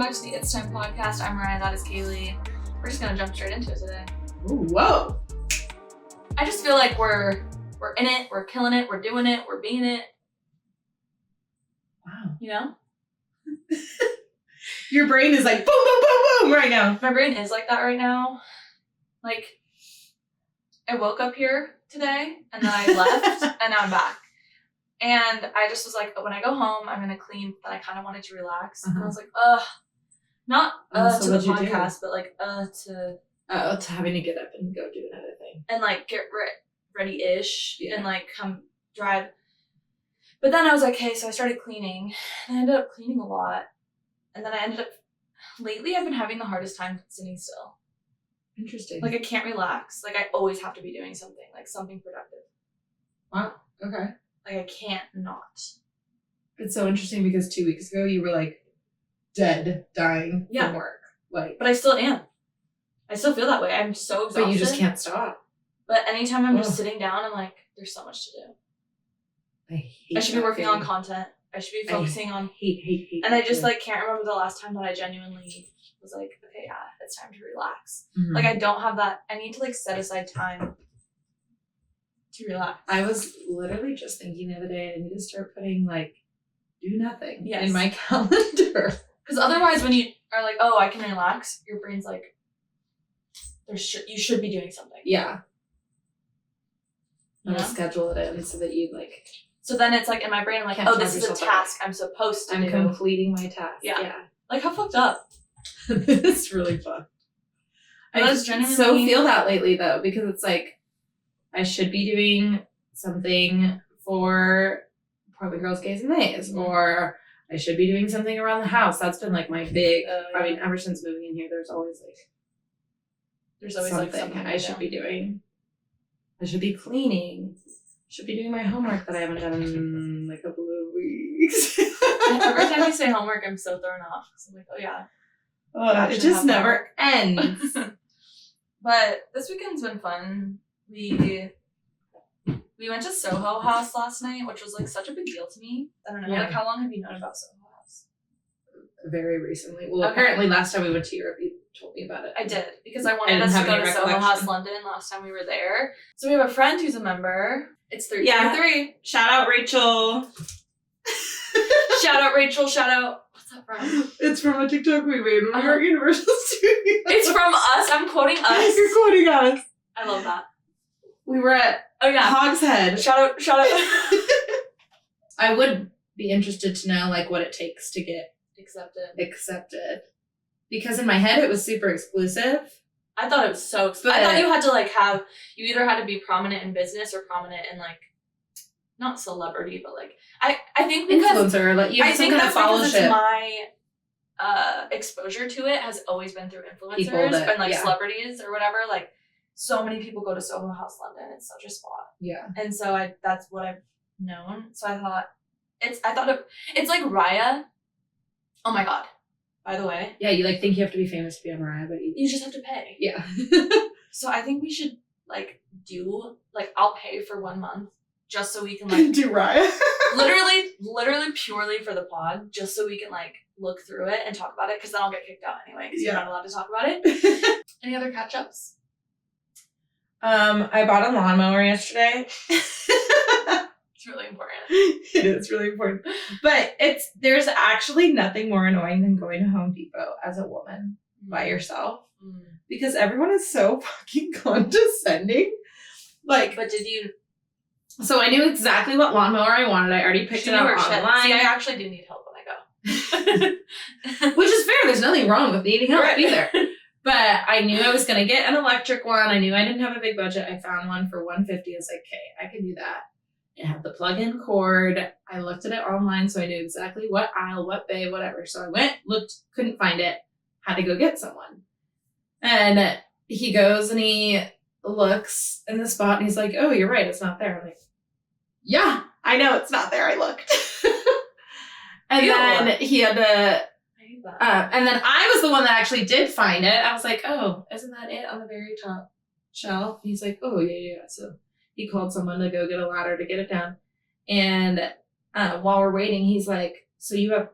back to the It's Time podcast. I'm Mariah, that is Kaylee. We're just gonna jump straight into it today. Ooh, whoa. I just feel like we're in it, we're killing it, we're doing it, we're being it. Wow. You know? Your brain is like boom, boom, boom, boom right now. My brain is like that right now. Like, I woke up here today and then I left and now I'm back. And I just was like, when I go home, I'm gonna clean, but I kind of wanted to relax. And I was like, not So to the what'd you do? podcast, but like to To having to get up and go do another thing. and like get ready-ish and like come drive. But then I was like, hey, so I started cleaning and I ended up cleaning a lot. And then I ended up, lately I've been having the hardest time sitting still. Interesting. Like I can't relax. Like I always have to be doing something, like something productive. Wow. Okay. Like I can't not. It's so interesting because 2 weeks ago you were like dead, dying from work. Like, But I still am. I still feel that way. I'm so exhausted. but you just can't stop. But anytime I'm just sitting down, I'm like, there's so much to do. I should be working on content. I should be focusing on hate. And I just like can't remember the last time that I genuinely was like, okay, yeah, it's time to relax. Mm-hmm. Like I don't have that. I need to like set aside time to relax. I was literally just thinking the other day, I need to start putting like do nothing Yes. in my calendar. Because otherwise, when you are like, oh, I can relax, your brain's like, you should be doing something. Yeah. You I'm know? gonna schedule it in so that you like. So then it's like in my brain, I'm like, Can't oh, charge this is a yourself task I'm supposed to I'm do. completing my task. Yeah. Like how fucked up. It's really fun. But I that's just genuinely- so feel that lately though, because it's like I should be doing something for Portland Girls Gays and Mays, or I should be doing something around the house. That's been like my big. I mean, ever since moving in here, there's always something I should be doing. I should be cleaning. Should be doing my homework that I haven't done in like a couple of weeks. Every time you say homework, I'm so thrown off. So I'm like, oh yeah. It just never ends. But this weekend's been fun. We went to Soho House last night, which was like such a big deal to me. I don't know. Yeah. Like, how long have you known about Soho House? Very recently. Well, Okay. apparently last time we went to Europe, you told me about it. I did, because I I wanted didn't us to have go any to Soho recollection. House London last time we were there. So we have a friend who's a member. It's 3 Yeah. 3. Shout out Rachel. Shout out Rachel. Shout out. What's that from? It's from a TikTok we made when we were at Universal Studios. It's from us. I'm quoting us. You're quoting us. I love that. We were at Oh yeah. Hogshead. Shout out. I would be interested to know like what it takes to get Accepted. because in my head it was super exclusive. I thought it was so. I thought you had to like have. You either had to be prominent in business or prominent in like, not celebrity, but like I think because Influencer, like you I have some think kind of that's because followership. it's my exposure to it has always been through influencers People that- and like yeah. celebrities or whatever. Like so many people go to Soho House London. It's such a spot, Yeah. and so that's what I've known. So I thought it's like Raya. Oh my god! By the way, Yeah, you like think you have to be famous to be on Mariah, but you just have to pay. yeah. So I think we should like I'll pay for 1 month just so we can like Do Mariah. literally purely for the pod, just so we can like look through it and talk about it, because then I'll get kicked out anyway because you're Yeah. not allowed to talk about it. Any other catch ups? I bought a lawnmower yesterday. It's really important. It is really important. But there's actually nothing more annoying than going to Home Depot as a woman by yourself, because everyone is so fucking condescending. Like, But did you? so I knew exactly what lawnmower I wanted. I already picked She it knew up her shit. online. See, I actually do need help when I go. Which is fair. There's nothing wrong with needing help Right. either. But I knew I was going to get an electric one. I knew I didn't have a big budget. I found one for $150. I was like, okay, I can do that. It had the plug-in cord. I looked at it online, so I knew exactly what aisle, what bay, whatever. So I went, looked, couldn't find it, had to go get someone. And he goes and he looks in the spot and he's like, oh, you're right, it's not there. I'm like, yeah, I know it's not there. I looked. And Ew. then he had to, I hate that. and then I was the one that actually did find it. I was like, oh, isn't that it on the very top shelf? And he's like, oh, yeah. So he called someone to go get a ladder to get it down. And while we're waiting, he's like, so you have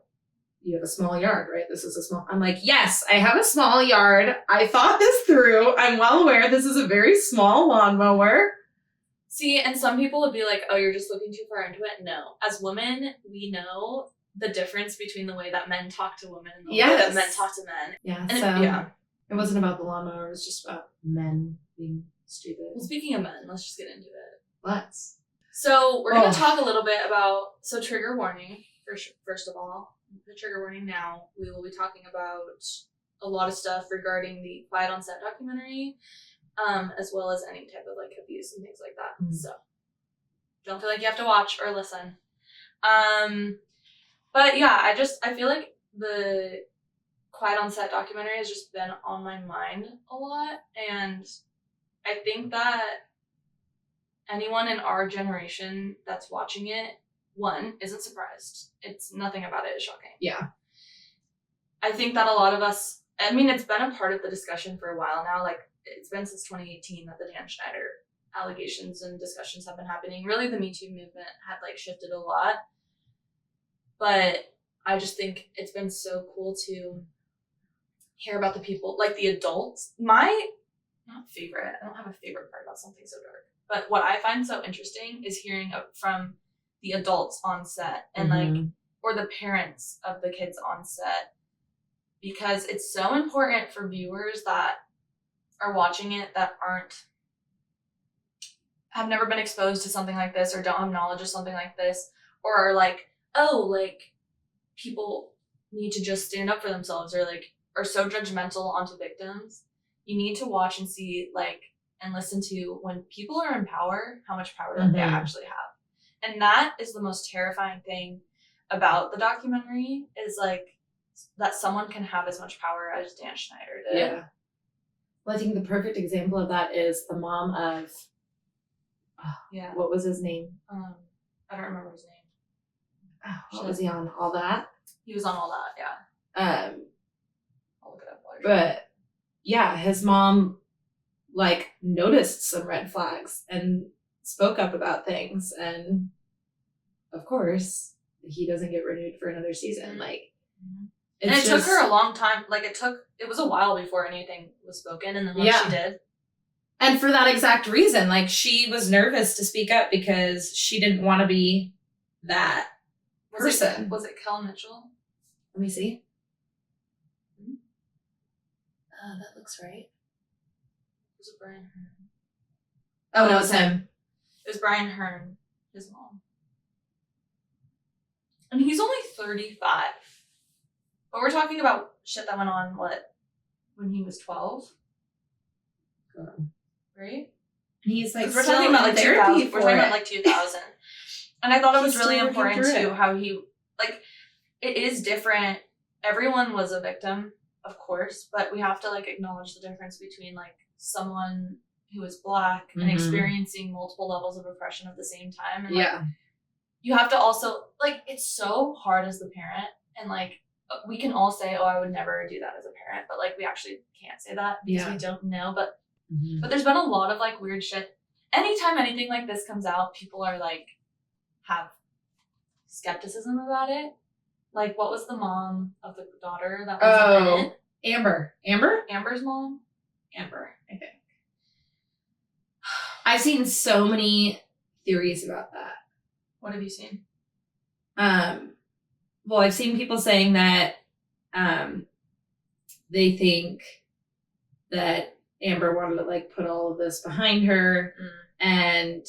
you have a small yard, right? This is a small, I'm like, yes, I have a small yard. I thought this through. I'm well aware this is a very small lawnmower. See, and some people would be like, oh, you're just looking too far into it. No. As women, we know the difference between the way that men talk to women and the way that men talk to men. Yeah, and so it wasn't about the lawnmower. It was just about men being stupid. Well, speaking of men, let's just get into it. Let's. So we're going to talk a little bit about, trigger warning, first of all. The trigger warning now. We will be talking about a lot of stuff regarding the Quiet on Set documentary, as well as any type of like abuse and things like that. Mm-hmm. So don't feel like you have to watch or listen. But yeah, I feel like the Quiet on Set documentary has just been on my mind a lot, and I think that anyone in our generation that's watching it, one, isn't surprised. It's nothing about it is shocking. Yeah. I think that a lot of us, I mean, it's been a part of the discussion for a while now. Like, it's been since 2018 that the Dan Schneider allegations and discussions have been happening. Really, the Me Too movement had, like, shifted a lot. But I just think it's been so cool to hear about the people, like, the adults. My, not favorite, I don't have a favorite part about something so dark. But what I find so interesting is hearing from the adults on set and like, or the parents of the kids on set, because it's so important for viewers that are watching it that have never been exposed to something like this or don't have knowledge of something like this, or are like, oh, like people need to just stand up for themselves, or like are so judgmental onto victims. You need to watch and see like and listen to when people are in power, how much power that they actually have. And that is the most terrifying thing about the documentary, is like that someone can have as much power as Dan Schneider did. Yeah. Well, I think the perfect example of that is the mom of, what was his name? I don't remember his name. What was he on? All That? He was on All That, yeah. I'll look it up. But yeah, his mom like noticed some red flags and spoke up about things, and of course he doesn't get renewed for another season. Like, and it took her a long time. Like it was a while before anything was spoken, and then she did. And for that exact reason, like she was nervous to speak up because she didn't want to be that person. Was it Kel Mitchell? Let me see. That looks right. Was it Brian Hearn? Oh, no, it's him. It was Brian Hearn, his mom. And he's only 35. But we're talking about shit that went on, when he was 12? Right? And he's like, we're talking about like 2000. We're talking about like 2000. And I thought it was really important too, how he, like, it is different. Everyone was a victim, of course, but we have to like acknowledge the difference between like someone who is Black and experiencing multiple levels of oppression at the same time. And like, you have to also, like, it's so hard as the parent, and like we can all say, oh, I would never do that as a parent, but like we actually can't say that because we don't know. But there's been a lot of like weird shit. Anytime anything like this comes out, people are like have skepticism about it. Like, what was the mom of the daughter that was in it? Amber. Amber's mom? Amber, I think. I've seen so many theories about that. What have you seen? Well, I've seen people saying that they think that Amber wanted to like put all of this behind her, and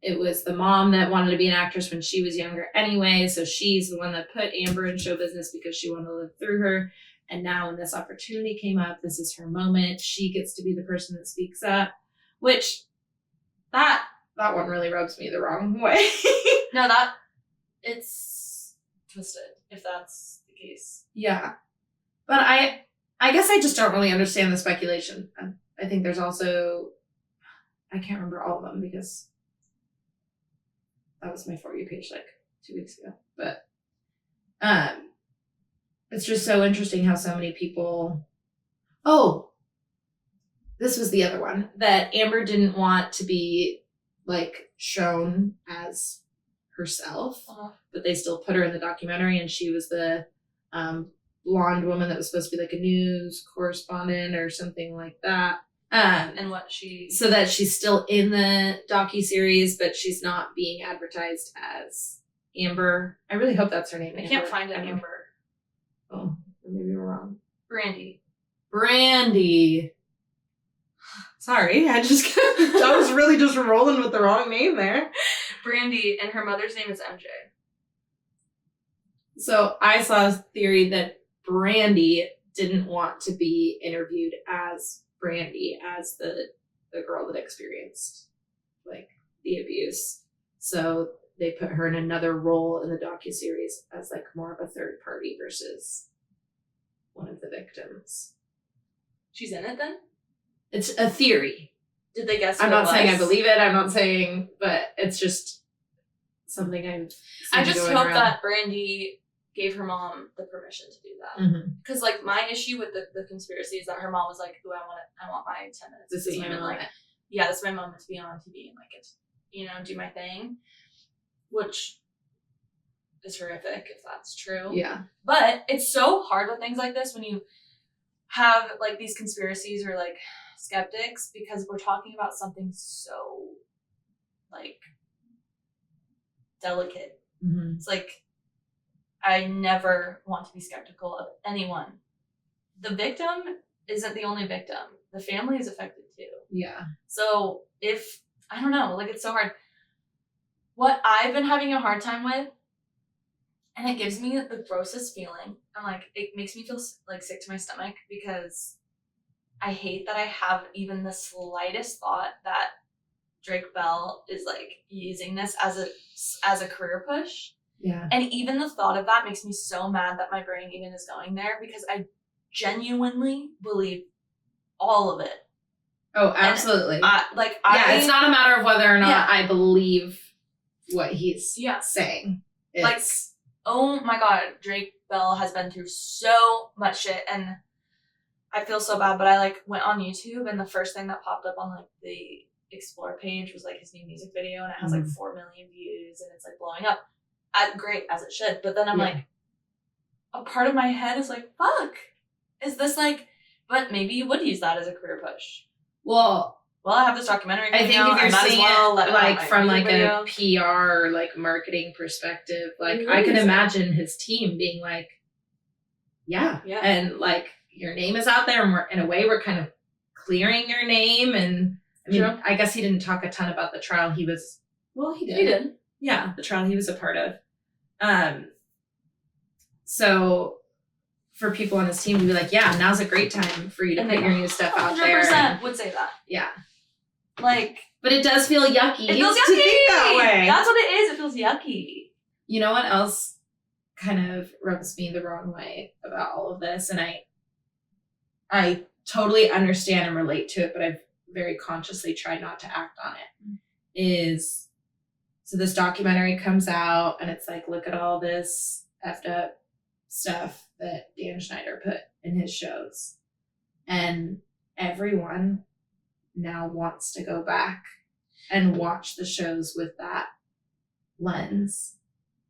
it was the mom that wanted to be an actress when she was younger anyway, so she's the one that put Amber in show business because she wanted to live through her. And now when this opportunity came up, this is her moment. She gets to be the person that speaks up, which that one really rubs me the wrong way. No, it's twisted, if that's the case. Yeah. But I guess I just don't really understand the speculation. I think there's also, I can't remember all of them because that was my For You page like 2 weeks ago. But it's just so interesting how so many people, this was the other one, that Amber didn't want to be like shown as herself, but they still put her in the documentary, and she was the blonde woman that was supposed to be like a news correspondent or something like that. And what so that she's still in the docuseries, but she's not being advertised as Amber. I really hope that's her name. I can't find it. Amber. Oh, maybe we're wrong. Brandy. Sorry, I was really just rolling with the wrong name there. Brandy, and her mother's name is MJ. So I saw a theory that Brandy didn't want to be interviewed as Brandy, as the girl that experienced like the abuse. So they put her in another role in the docuseries as like more of a third party versus one of the victims. She's in it then? It's a theory. Did they guess? I'm not saying I believe it. I'm not saying, but it's just something I just hope that Brandy gave her mom the permission to do that. Because like my issue with the conspiracy is that her mom was like, "Ooh, I want my 10 minutes. This is my moment. Like, yeah, this is my moment to be on TV and like it, do my thing," which is horrific if that's true. Yeah. But it's so hard with things like this when you have like these conspiracies or like skeptics, because we're talking about something so like delicate. It's like I never want to be skeptical of anyone. The victim isn't the only victim. The family is affected too. Yeah. So if I don't know, like it's so hard. What I've been having a hard time with, and it gives me the grossest feeling. I'm like, it makes me feel like sick to my stomach, because I hate that I have even the slightest thought that Drake Bell is like using this as a career push. Yeah. And even the thought of that makes me so mad that my brain even is going there, because I genuinely believe all of it. Oh, absolutely. It's not a matter of whether or not I believe what he's saying. It's, like, oh my God, Drake Bell has been through so much shit, and I feel so bad, but I like went on YouTube, and the first thing that popped up on like the explore page was like his new music video, and it has like 4 million views, and it's like blowing up. Great, as it should. But then I'm like, a part of my head is like, fuck, is this like, but maybe you would use that as a career push. Well, I have this documentary. I think if you're seeing it like from like a PR or like marketing perspective, like I can imagine his team being like, yeah, and like your name is out there, and we're kind of clearing your name. And I mean, I guess he didn't talk a ton about the trial. He did. He did. Yeah, the trial he was a part of. So for people on his team to be like, yeah, now's a great time for you to put your new stuff out there. 100% would say that. Yeah. Like, but it does feel yucky. It feels yucky. To think that way. That's what it is. It feels yucky. You know what else kind of rubs me the wrong way about all of this? And I totally understand and relate to it, but I've very consciously tried not to act on it. So this documentary comes out, and it's like, look at all this effed up stuff that Dan Schneider put in his shows. And everyone now wants to go back and watch the shows with that lens,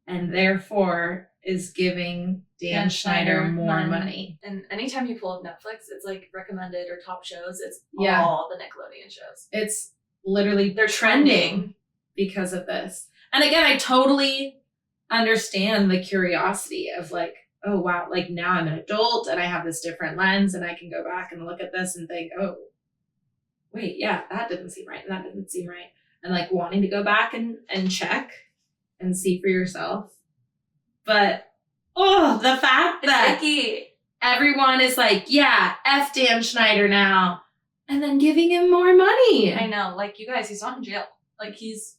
and therefore is giving Dan Schneider more money. And anytime you pull up Netflix, it's like recommended or top shows. It's all the Nickelodeon shows. It's literally, they're trending because of this. And again, I totally understand the curiosity of like, oh wow, like now I'm an adult and I have this different lens, and I can go back and look at this and think, oh wait, yeah, that didn't seem right, and that didn't seem right. And like wanting to go back and check and see for yourself. But the fact that everyone is like, yeah, F Dan Schneider now, and then giving him more money. I know, like, you guys, he's not in jail. Like, he's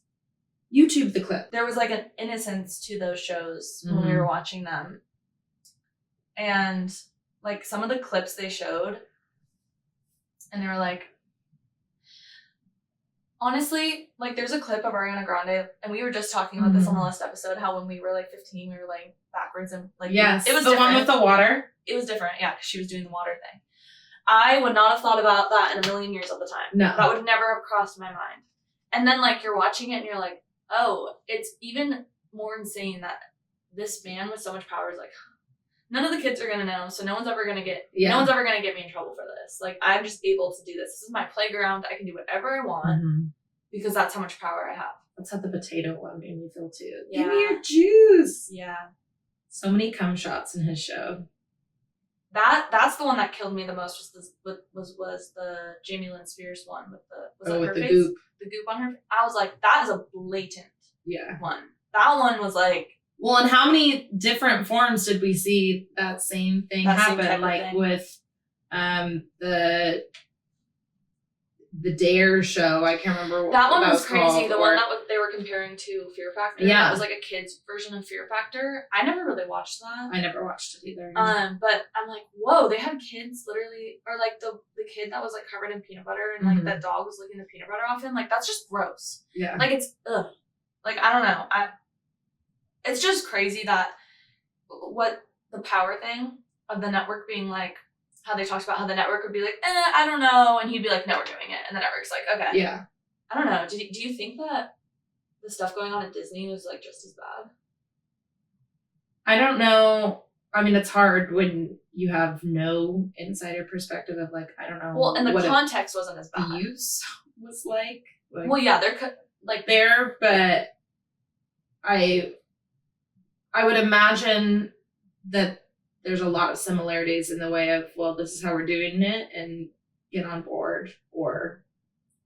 YouTube the clip. There was like an innocence to those shows when we were watching them. And like some of the clips they showed, and they were like, honestly, like there's a clip of Ariana Grande, and we were just talking about this on the last episode, how when we were like 15, we were laying backwards and like, yes, it was the different. One with the water. It was different, yeah, because she was doing the water thing. I would not have thought about that in a million years at the time. No. That would never have crossed my mind. And then like you're watching it and you're like, oh, it's even more insane that this man with so much power is like, none of the kids are gonna know, so no one's ever gonna get Yeah. no one's ever gonna get me in trouble for this. Like, I'm just able to do this. This is my playground. I can do whatever I want because that's how much power I have. That's how the potato one made me feel too. Yeah. Give me your juice. Yeah. So many cum shots in his show. That's the one that killed me the most was the Jamie Lynn Spears one with her face? Goop. The goop on her. I was like, that is a blatant one. That one was like. Well, and how many different forms did we see that same thing happen? Like with the Dare show. I can't remember what that one was crazy. Called, the one that they were comparing to Fear Factor. Yeah. That was like a kid's version of Fear Factor. I never really watched that. I never watched it either. But I'm like, whoa, they had kids literally, or like the kid that was like covered in peanut butter and like that dog was licking the peanut butter off him. Like, that's just gross. Yeah. Like, it's ugh. Like, I don't know. It's just crazy that what the power thing of the network being like, how they talked about how the network would be like, I don't know. And he'd be like, no, we're doing it. And the network's like, okay. Yeah. I don't know. Do you think that the stuff going on at Disney was like just as bad? I don't know. I mean, it's hard when you have no insider perspective of like, I don't know. Well, and the context wasn't as bad. The use was like well, yeah, they're like there, but I would imagine that there's a lot of similarities in the way of, well, this is how we're doing it and get on board, or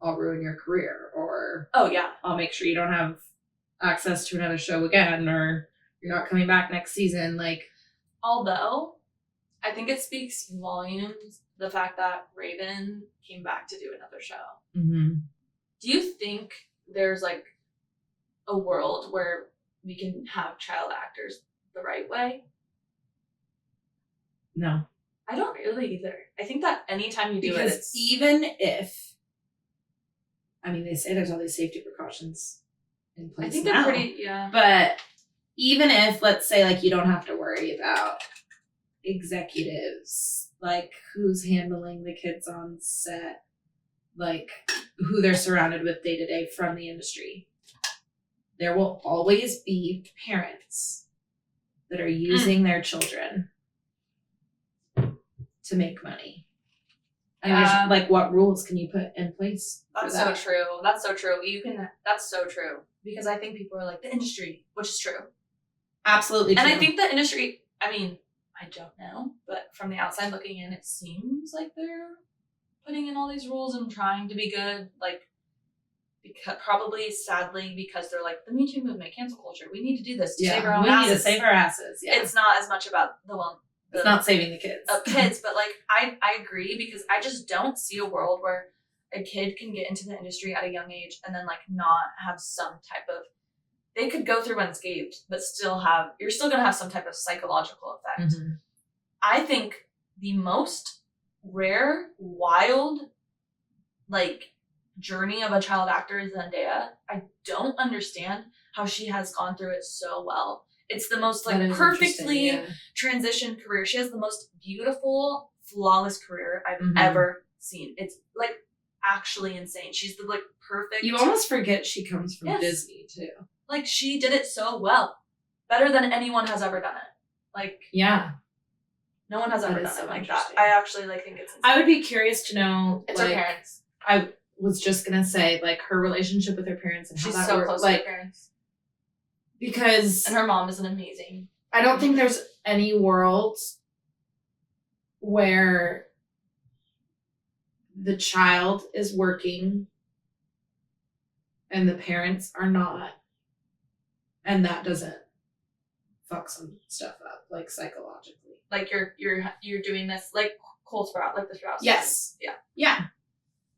I'll ruin your career, or oh yeah, I'll make sure you don't have access to another show again, or you're not coming back next season. Like, although I think it speaks volumes the fact that Raven came back to do another show. Mm-hmm. Do you think there's like a world where we can have child actors the right way? No. I don't really either. I think that anytime you do because it, even if, I mean, they say there's all these safety precautions in place. I think now, they're pretty, yeah. But even if, let's say, like, you don't have to worry about executives, like who's handling the kids on set, like who they're surrounded with day to day from the industry, there will always be parents that are using their children to make money. And like, what rules can you put in place? That's so true. That's so true. That's so true. Because I think people are like, the industry, which is true. Absolutely true. And I think the industry, I mean, I don't know, but from the outside looking in, it seems like they're putting in all these rules and trying to be good. Like, because probably, sadly, because they're like, the Me Too movement, cancel culture. We need to do this to save our own asses. We need to save our asses. Yeah. It's not as much about it's not saving the kids. Kids, but like, I agree, because I just don't see a world where a kid can get into the industry at a young age and then like not have some type of, they could go through unscathed, but you're still going to have some type of psychological effect. Mm-hmm. I think the most rare, wild, like, journey of a child actor is Zendaya. I don't understand how she has gone through it so well. It's the most like perfectly transitioned career. She has the most beautiful, flawless career I've ever seen. It's like actually insane. She's the like perfect. You almost forget she comes from Disney too. Like, she did it so well, better than anyone has ever done it. Like, yeah, no one has ever done it like that. I actually like think it's insane. I would be curious to know. It's her parents. I was just gonna say, like, her relationship with her parents and how she's that so works. Close to her parents. Because and her mom is an amazing. I don't think there's any world where the child is working and the parents are not, and that doesn't fuck some stuff up, like, psychologically. Like, you're doing this, like Cole Sprout, like the Sprout. Yes. Yeah. Yeah.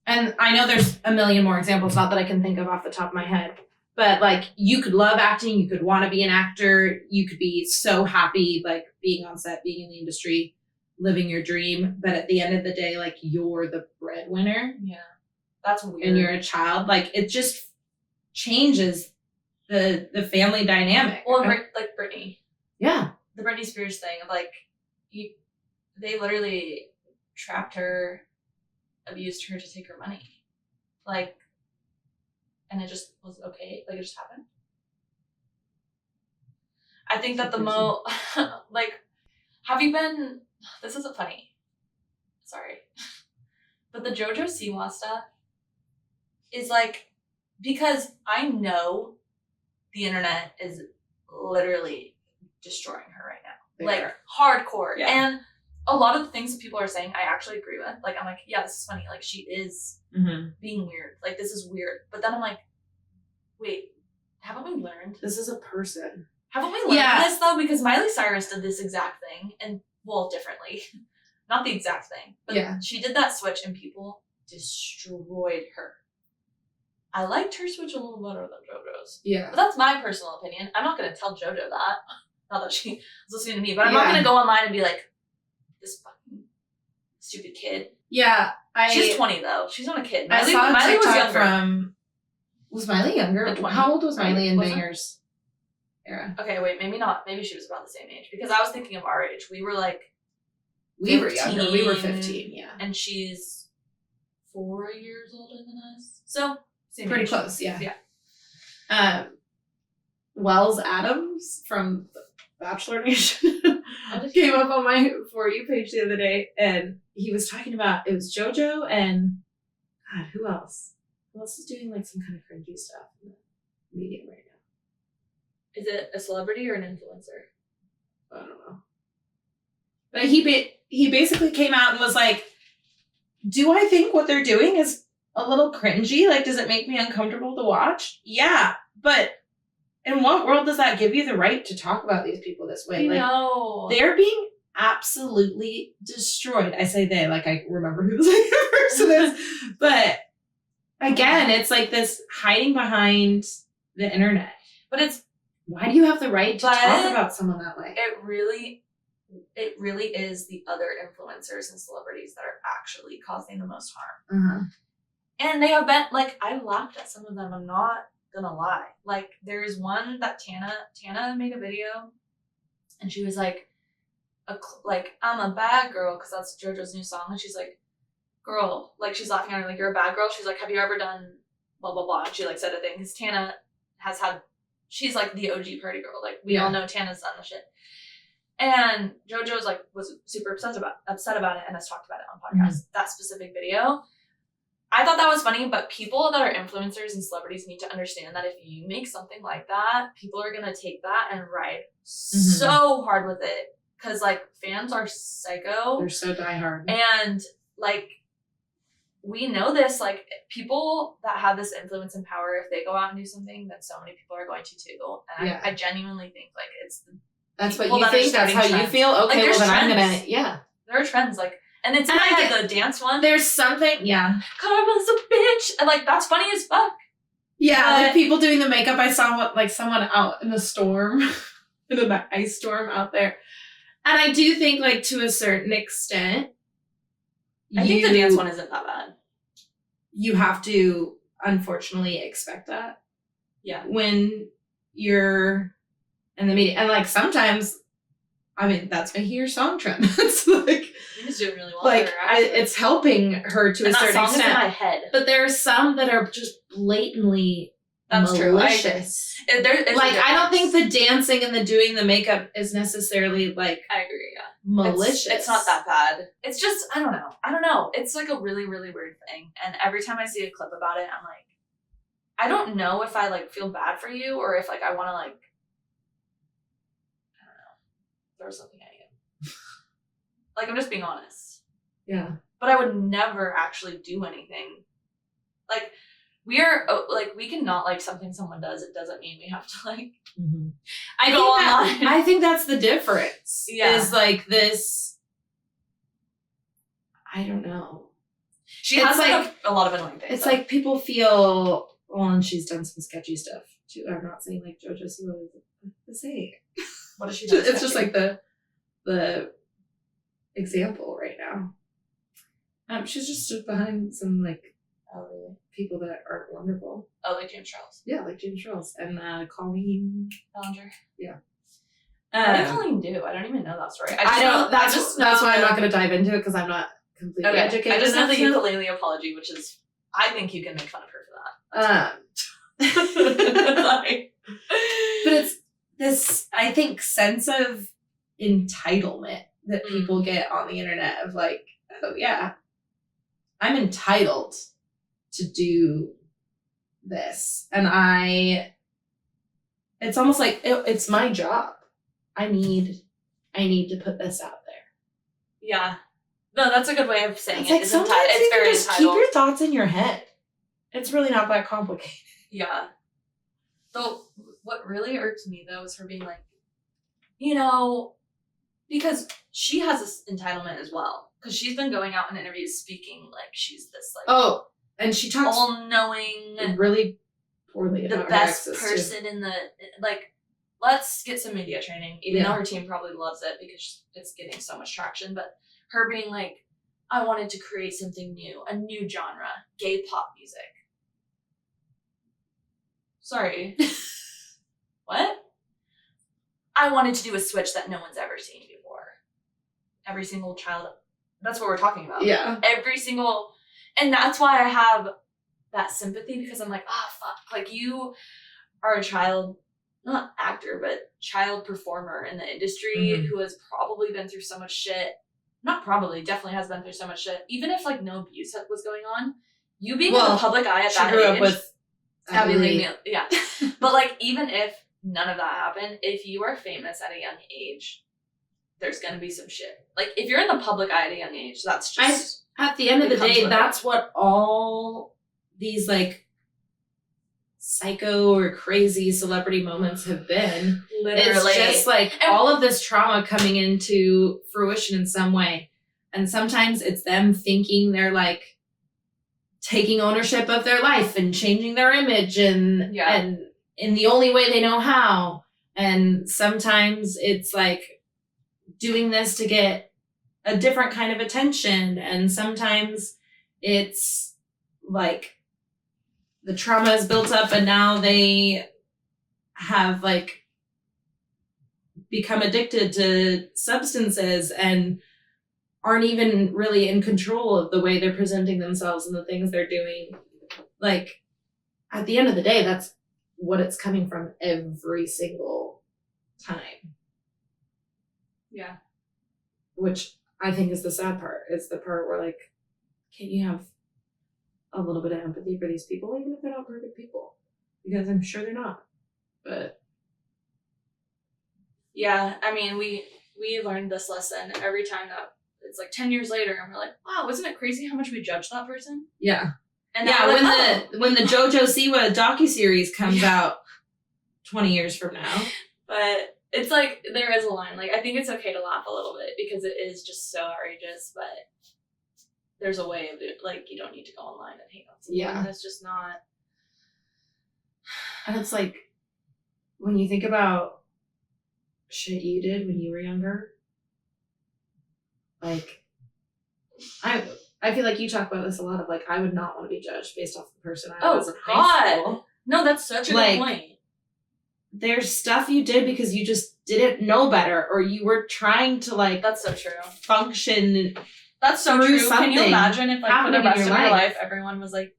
And I know there's a million more examples, not that I can think of off the top of my head. But, like, you could love acting, you could want to be an actor, you could be so happy, like, being on set, being in the industry, living your dream. But at the end of the day, like, you're the breadwinner. Yeah. That's weird. And you're a child. Like, it just changes the family dynamic. Well, like Britney. Yeah. The Britney Spears thing of, like, they literally trapped her, abused her to take her money. Like, and it just was okay. Like, it just happened. I think that like, Have you been? This isn't funny. Sorry, but the JoJo Siwa stuff is like, because I know the internet is literally destroying her right now, like hardcore, and a lot of the things that people are saying, I actually agree with. Like, I'm like, yeah, this is funny. Like, she is being weird. Like, this is weird. But then I'm like, wait, haven't we learned? This is a person. Haven't we learned this, though? Because Miley Cyrus did this exact thing, and, well, differently. Not the exact thing. But she did that switch, and people destroyed her. I liked her switch a little better than JoJo's. Yeah. But that's my personal opinion. I'm not going to tell JoJo that. Not that she was listening to me, but I'm not going to go online and be like, this fucking stupid kid. Yeah. She's 20, though. She's not a kid. Miley was younger. Was Miley younger? How old was Miley in Bangers era? Okay, wait, maybe not. Maybe she was about the same age. Because I was thinking of our age. We were like, we were younger. We were 15, yeah. And she's 4 years older than us. So, same pretty age. Close, yeah. Yeah. Wells Adams from Bachelor Nation came up on my For You page the other day, and he was talking about, it was JoJo and, God, who else? Who else is doing like some kind of cringy stuff in the media right now? Is it a celebrity or an influencer? I don't know. But he basically came out and was like, do I think what they're doing is a little cringy? Like, does it make me uncomfortable to watch? Yeah, but in what world does that give you the right to talk about these people this way? No. They're being absolutely destroyed. I say they, like I remember who the second person is. But again, it's like this hiding behind the internet. But it's, why do you have the right to talk about someone that way? It really is the other influencers and celebrities that are actually causing the most harm. Uh-huh. And they have been, like, I laughed at some of them. I'm not gonna lie. Like, there's one that Tana made a video, and she was like, I'm a bad girl, because that's JoJo's new song, and she's like, girl, like, she's laughing at her, like, you're a bad girl. She's like, have you ever done blah, blah, blah? And she, like, said a thing, because Tana has had, she's, like, the OG party girl. Like, we all know Tana's done the shit. And JoJo's, like, was super upset about it, and has talked about it on podcasts, that specific video. I thought that was funny, but people that are influencers and celebrities need to understand that if you make something like that, people are going to take that and ride so hard with it. Because, like, fans are psycho. They're so diehard. And, like, we know this. Like, people that have this influence and power, if they go out and do something, then so many people are going to too. And I genuinely think, like, it's the That's what you think? That's how you feel? Okay, like, well, then I'm going to, There are trends, like, and it's not like the dance one. There's something, Karma's a bitch. And, like, that's funny as fuck. Yeah, like people doing the makeup. I saw someone out in a storm, in an ice storm out there. And I do think, like, to a certain extent, I think the dance one isn't that bad. You have to, unfortunately, expect that. Yeah. When you're in the media. And, like, sometimes, I mean, that's making your song trend. It's like, she's doing really well. Like, it's helping her to a certain extent. Is in my head. But there are some that are just blatantly malicious. True. I don't think the dancing and the doing the makeup is necessarily, like, I agree, yeah. Malicious. It's not that bad. It's just, I don't know. It's, like, a really, really weird thing. And every time I see a clip about it, I'm like, I don't know if I, like, feel bad for you or if, like, I want to, like, throw something at you. Like, I'm just being honest. Yeah. But I would never actually do anything. Like, we cannot like something someone does. It doesn't mean we have to, like, I think that's the difference. Yeah. Is, like, this, I don't know. She has, like, a lot of annoying things. It's like people feel, well, and she's done some sketchy stuff too. I'm not saying, like, JoJo Siwa is say. What does she do? It's just like the example right now. She's just stood behind some, like, people that aren't wonderful. Oh, like James Charles. Yeah, like James Charles and Colleen Ballinger. Yeah. What did Colleen do? I don't even know that story. I don't. That's why I'm not going to dive into it, because I'm not completely educated. I just know the ukulele apology, which is, I think you can make fun of her for that. But it's this, I think, sense of entitlement that people get on the internet of like, oh yeah, I'm entitled to do this. And it's almost like it's my job. I need to put this out there. Yeah. No, that's a good way of saying it's it. Like sometimes you very can just keep your thoughts in your head. It's really not that complicated. Yeah. Though, what really irks me, though, is her being like, because she has this entitlement as well. Because she's been going out in interviews speaking like she's this, like... Oh, and she talks... all-knowing... really poorly about the best person in the... Like, let's get some media training. Even though her team probably loves it because it's getting so much traction. But her being like, I wanted to create something new. A new genre. Gay pop music. Sorry. What? I wanted to do a switch that no one's ever seen before. Every single child. That's what we're talking about. Yeah. Every single. And that's why I have that sympathy because I'm like, fuck. Like, you are a child, not actor, but child performer in the industry who has probably been through so much shit. Not probably, definitely has been through so much shit. Even if, like, no abuse was going on, you being in the public eye at that age. She grew up with yeah. But, like, even if none of that happened, if you are famous at a young age, there's gonna be some shit. Like, if you're in the public eye at a young age, that's just... At the end of the day, that's what all these, like, psycho or crazy celebrity moments have been. Literally. It's just, like, all of this trauma coming into fruition in some way. And sometimes it's them thinking they're, like, taking ownership of their life and changing their image and in the only way they know how. And sometimes it's like doing this to get a different kind of attention. And sometimes it's like the trauma is built up and now they have like become addicted to substances and aren't even really in control of the way they're presenting themselves and the things they're doing. Like, at the end of the day, that's what it's coming from every single time. Yeah. Which I think is the sad part. It's the part where, like, can you have a little bit of empathy for these people, even if they're not perfect people? Because I'm sure they're not. But yeah, I mean, we learned this lesson every time that it's like 10 years later and we're like, wow, isn't it crazy how much we judge that person? Yeah. And when the JoJo Siwa docuseries comes out 20 years from now. But it's like, there is a line. Like, I think it's okay to laugh a little bit because it is just so outrageous, but there's a way of it. Like, you don't need to go online and hate on someone. Yeah. That's just not. And it's like, when you think about shit you did when you were younger, like, I feel like you talk about this a lot of, like, I would not want to be judged based off the person I was in high school. No, that's such a good point. There's stuff you did because you just didn't know better, or you were trying to, like... That's so true. ...function. That's so true. Can you imagine if, like, for the rest of your life, everyone was, like,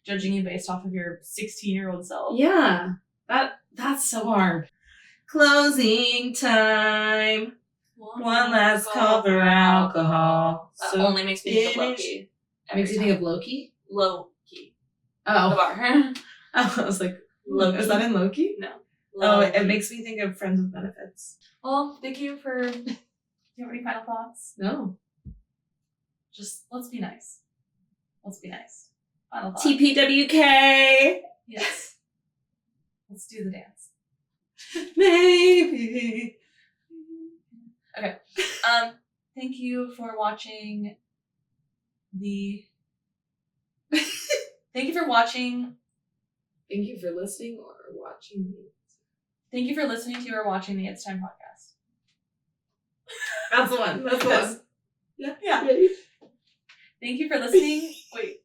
judging you based off of your 16-year-old self? Yeah. That's so hard. Closing time. One last call for alcohol. That only makes me think of Loki. Makes you think of Loki? Loki. Oh. The bar. I was like, Loki. Is that in Loki? No. Loki. Oh, it makes me think of Friends with Benefits. Well, thank you for... Do you have any final thoughts? No. Just, let's be nice. Let's be nice. Final thoughts. TPWK! Yes. Let's do the dance. Maybe. Okay. Thank you for watching Thank you for watching. Thank you for listening or watching. Thank you for listening to or watching the It's Time podcast. That's the one. That's the one. Yeah. Yeah. Thank you for listening. Wait.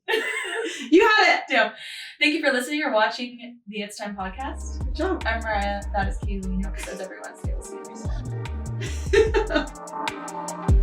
You had it. Damn. Thank you for listening or watching the It's Time podcast. Good job. I'm Mariah. That is Kaylee. You know, episodes every Wednesday. We'll see you next time.